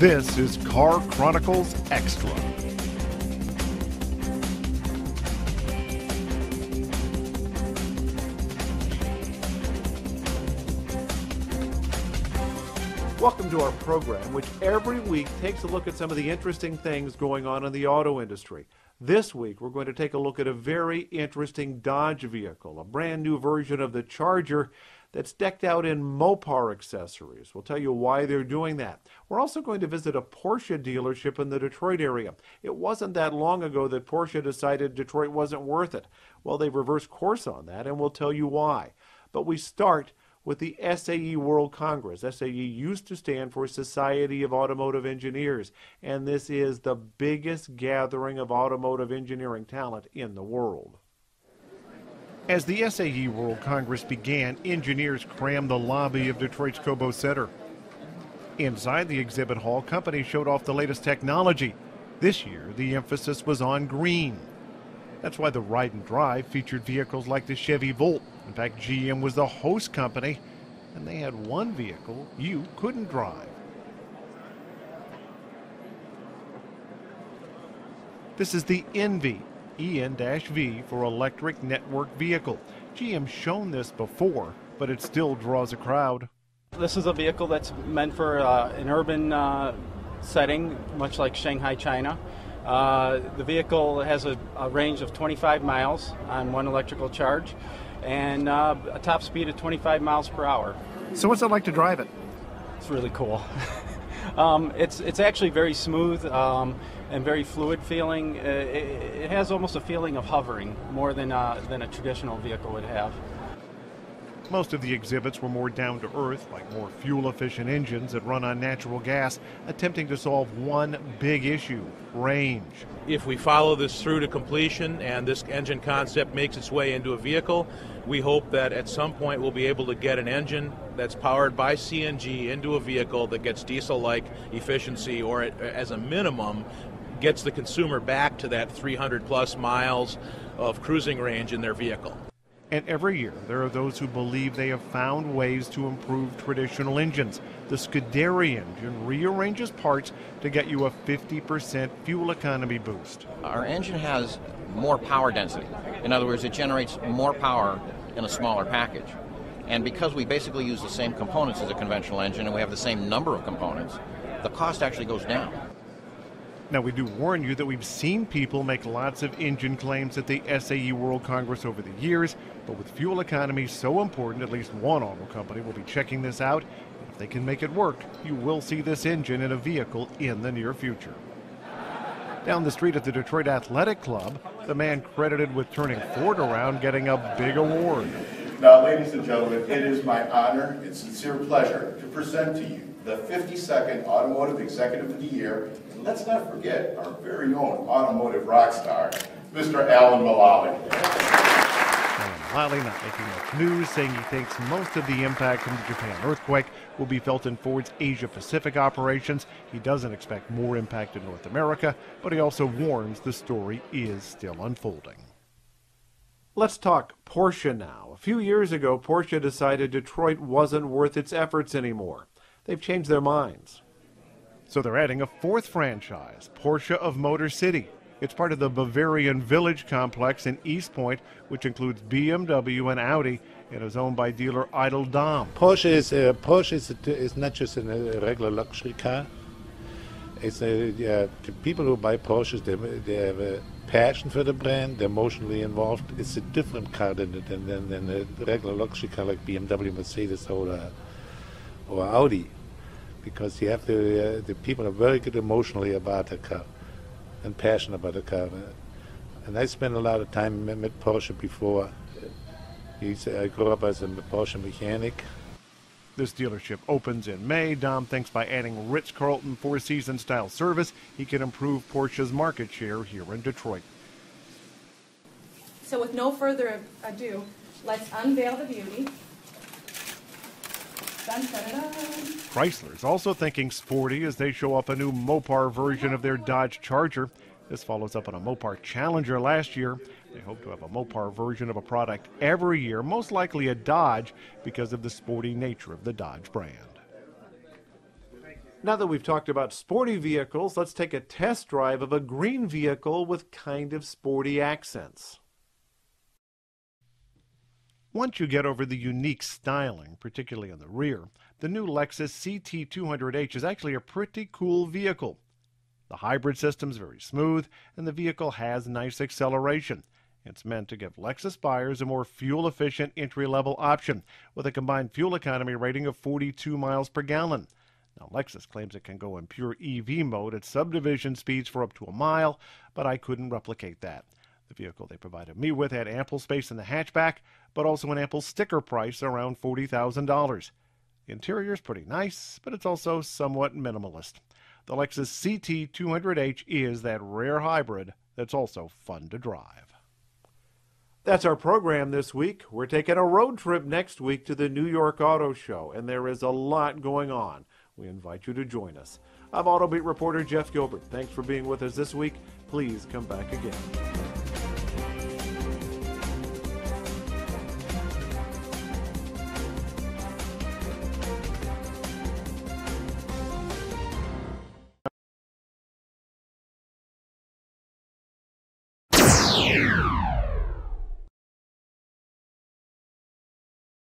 This is Car Chronicles Extra. Welcome to our program, which every week takes a look at some of the interesting things going on in the auto industry. This week, we're going to take a look at a very interesting Dodge vehicle, a brand new version of the Charger that's decked out in Mopar accessories. We'll tell you why they're doing that. We're also going to visit a Porsche dealership in the Detroit area. It wasn't that long ago that Porsche decided Detroit wasn't worth it. Well, they've reversed course on that, and we'll tell you why. But we start with the SAE World Congress. SAE used to stand for Society of Automotive Engineers, and this is the biggest gathering of automotive engineering talent in the world. As the SAE World Congress began, engineers crammed the lobby of Detroit's Cobo Center. Inside the exhibit hall, companies showed off the latest technology. This year, the emphasis was on green. That's why the Ride and Drive featured vehicles like the Chevy Volt. In fact, GM was the host company, and they had one vehicle you couldn't drive. This is the ENVI, EN-V for electric network vehicle. GM's shown this before, but it still draws a crowd. This is a vehicle that's meant for an urban setting, much like Shanghai, China. The vehicle has a range of 25 miles on one electrical charge and a top speed of 25 miles per hour. So what's it like to drive it? It's really cool. It's actually very smooth and very fluid feeling. It has almost a feeling of hovering more than a traditional vehicle would have. Most of the exhibits were more down to earth, like more fuel-efficient engines that run on natural gas, attempting to solve one big issue: range. If we follow this through to completion and this engine concept makes its way into a vehicle, we hope that at some point we'll be able to get an engine that's powered by CNG into a vehicle that gets diesel-like efficiency, or as a minimum gets the consumer back to that 300 plus miles of cruising range in their vehicle. And every year, there are those who believe they have found ways to improve traditional engines. The Scuderi engine rearranges parts to get you a 50% fuel economy boost. Our engine has more power density. In other words, it generates more power in a smaller package. And because we basically use the same components as a conventional engine and we have the same number of components, the cost actually goes down. Now, we do warn you that we've seen people make lots of engine claims at the SAE World Congress over the years, but with fuel economy so important, at least one auto company will be checking this out. If they can make it work, you will see this engine in a vehicle in the near future. Down the street at the Detroit Athletic Club, the man credited with turning Ford around getting a big award. Now, ladies and gentlemen, it is my honor and sincere pleasure to present to you the 52nd Automotive Executive of the Year. And let's not forget our very own automotive rock star, Mr. Alan Mulally. Alan Mulally not making much news, saying he thinks most of the impact from the Japan earthquake will be felt in Ford's Asia-Pacific operations. He doesn't expect more impact in North America, but he also warns the story is still unfolding. Let's talk Porsche now. A few years ago, Porsche decided Detroit wasn't worth its efforts anymore. They've changed their minds. So they're adding a fourth franchise, Porsche of Motor City. It's part of the Bavarian Village complex in East Point, which includes BMW and Audi, and is owned by dealer Idle Dom. Porsche is not just a regular luxury car. It's the people who buy Porsches, they have a passion for the brand, they're emotionally involved. It's a different car than a regular luxury car like BMW, Mercedes, or Audi, because you have the people are very good emotionally about the car and passionate about the car. And I spent a lot of time with Porsche before. I grew up as a Porsche mechanic. This dealership opens in May. Dom thinks by adding Ritz-Carlton Four-Seasons style service, he can improve Porsche's market share here in Detroit. So with no further ado, let's unveil the beauty. Dun, dun, dun, dun. Chrysler is also thinking sporty as they show off a new Mopar version of their Dodge Charger. This follows up on a Mopar Challenger last year. They hope to have a Mopar version of a product every year, most likely a Dodge, because of the sporty nature of the Dodge brand. Now that we've talked about sporty vehicles, let's take a test drive of a green vehicle with kind of sporty accents. Once you get over the unique styling, particularly in the rear, the new Lexus CT200H is actually a pretty cool vehicle. The hybrid system's very smooth, and the vehicle has nice acceleration. It's meant to give Lexus buyers a more fuel-efficient entry-level option with a combined fuel economy rating of 42 miles per gallon. Now, Lexus claims it can go in pure EV mode at subdivision speeds for up to a mile, but I couldn't replicate that. The vehicle they provided me with had ample space in the hatchback, but also an ample sticker price around $40,000. The interior is pretty nice, but it's also somewhat minimalist. The Lexus CT200H is that rare hybrid that's also fun to drive. That's our program this week. We're taking a road trip next week to the New York Auto Show, and there is a lot going on. We invite you to join us. I'm AutoBeat reporter Jeff Gilbert. Thanks for being with us this week. Please come back again. Yeah.